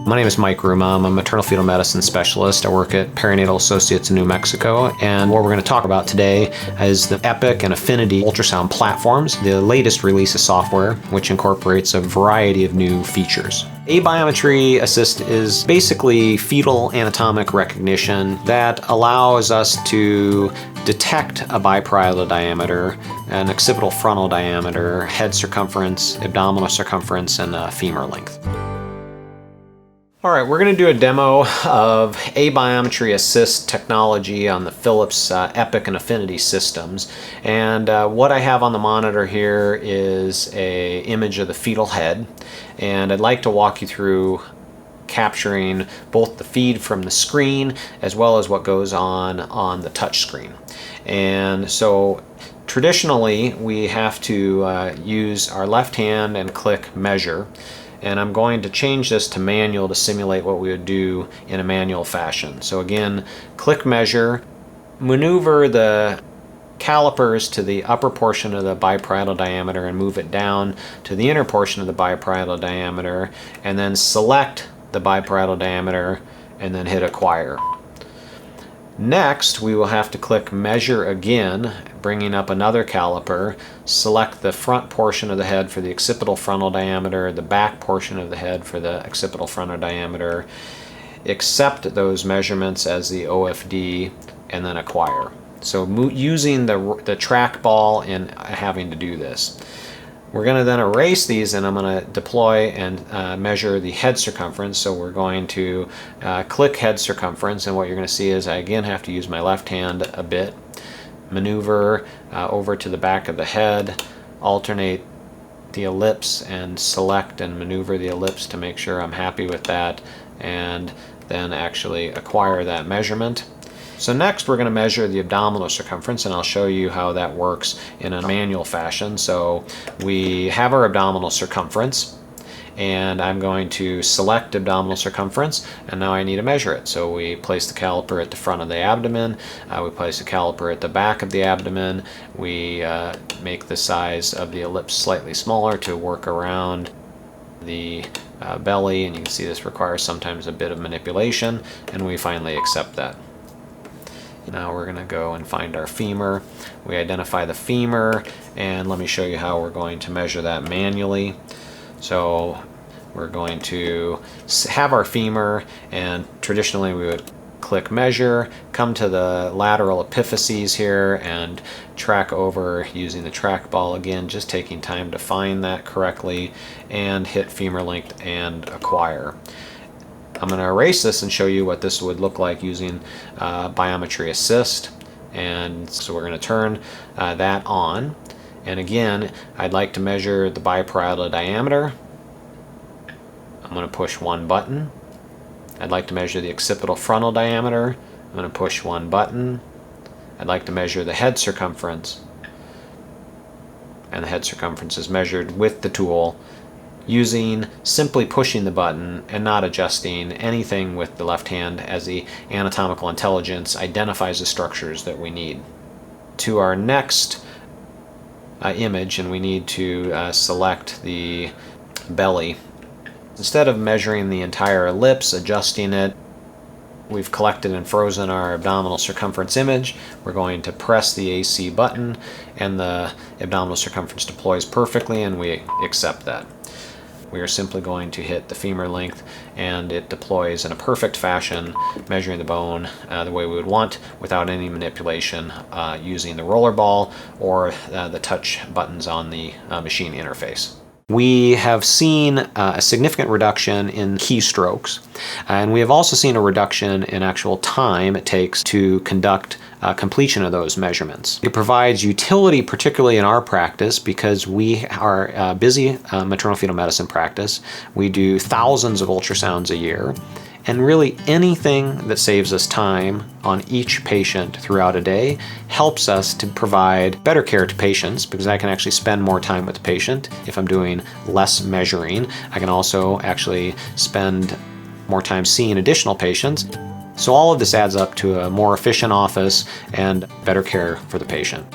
My name is Mike Ruma. I'm a maternal fetal medicine specialist. I work at Perinatal Associates in New Mexico, and what we're going to talk about today is the Epic and Affinity ultrasound platforms, the latest release of software, which incorporates a variety of new features. aBiometry Assist is basically fetal anatomic recognition that allows us to detect a biparietal diameter, an occipital frontal diameter, head circumference, abdominal circumference, and femur length. All right, we're going to do a demo of aBiometry Assist technology on the Philips Epic and Affinity systems. And what I have on the monitor here is an image of the fetal head. And I'd like to walk you through capturing both the feed from the screen as well as what goes on the touch screen. And so traditionally, we have to use our left hand and click measure. And I'm going to change this to manual to simulate what we would do in a manual fashion. So again, click measure, maneuver the calipers to the upper portion of the biparietal diameter and move it down to the inner portion of the biparietal diameter, and then select the biparietal diameter and then hit acquire. Next, we will have to click measure again, bringing up another caliper, select the front portion of the head for the occipital frontal diameter, the back portion of the head for the occipital frontal diameter, accept those measurements as the OFD, and then acquire. So using the trackball and having to do this. We're going to then erase these, and I'm going to deploy and measure the head circumference. So we're going to click head circumference, and what you're going to see is I again have to use my left hand a bit, maneuver over to the back of the head, alternate the ellipse and select and maneuver the ellipse to make sure I'm happy with that, and then actually acquire that measurement. So next we're going to measure the abdominal circumference, and I'll show you how that works in a manual fashion. So we have our abdominal circumference, and I'm going to select abdominal circumference, and now I need to measure it. So we place the caliper at the front of the abdomen, we place the caliper at the back of the abdomen, we make the size of the ellipse slightly smaller to work around the belly, and you can see this requires sometimes a bit of manipulation, and we finally accept that. Now we're going to go and find our femur. We identify the femur, and let me show you how we're going to measure that manually. So we're going to have our femur, and traditionally we would click measure, come to the lateral epiphyses here, and track over using the trackball again, just taking time to find that correctly, and hit femur length and acquire. I'm going to erase this and show you what this would look like using Biometry Assist. And so we're going to turn that on. And again, I'd like to measure the biparietal diameter. I'm going to push one button. I'd like to measure the occipital frontal diameter. I'm going to push one button. I'd like to measure the head circumference. And the head circumference is measured with the tool, using simply pushing the button and not adjusting anything with the left hand, as the anatomical intelligence identifies the structures that we need. To our next image, and we need to select the belly. Instead of measuring the entire ellipse, adjusting it, we've collected and frozen our abdominal circumference image. We're going to press the AC button, and the abdominal circumference deploys perfectly, and we accept that. We are simply going to hit the femur length, and it deploys in a perfect fashion, measuring the bone the way we would want without any manipulation using the roller ball or the touch buttons on the machine interface. We have seen a significant reduction in keystrokes, and we have also seen a reduction in actual time it takes to conduct completion of those measurements. It provides utility, particularly in our practice, because we are a busy maternal fetal medicine practice. We do thousands of ultrasounds a year, and really anything that saves us time on each patient throughout a day helps us to provide better care to patients, because I can actually spend more time with the patient if I'm doing less measuring. I can also actually spend more time seeing additional patients. So all of this adds up to a more efficient office and better care for the patient.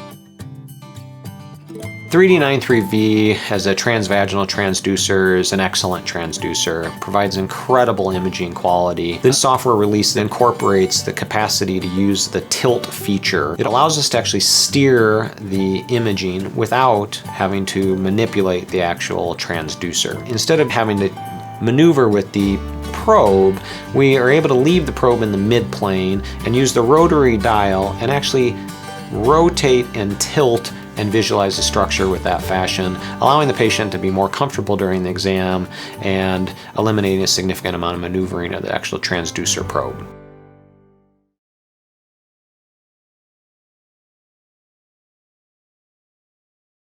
3D93V as a transvaginal transducer is an excellent transducer. It provides incredible imaging quality. The software release incorporates the capacity to use the tilt feature. It allows us to actually steer the imaging without having to manipulate the actual transducer. Instead of having to maneuver with the probe, we are able to leave the probe in the mid-plane and use the rotary dial and actually rotate and tilt and visualize the structure with that fashion, allowing the patient to be more comfortable during the exam and eliminating a significant amount of maneuvering of the actual transducer probe.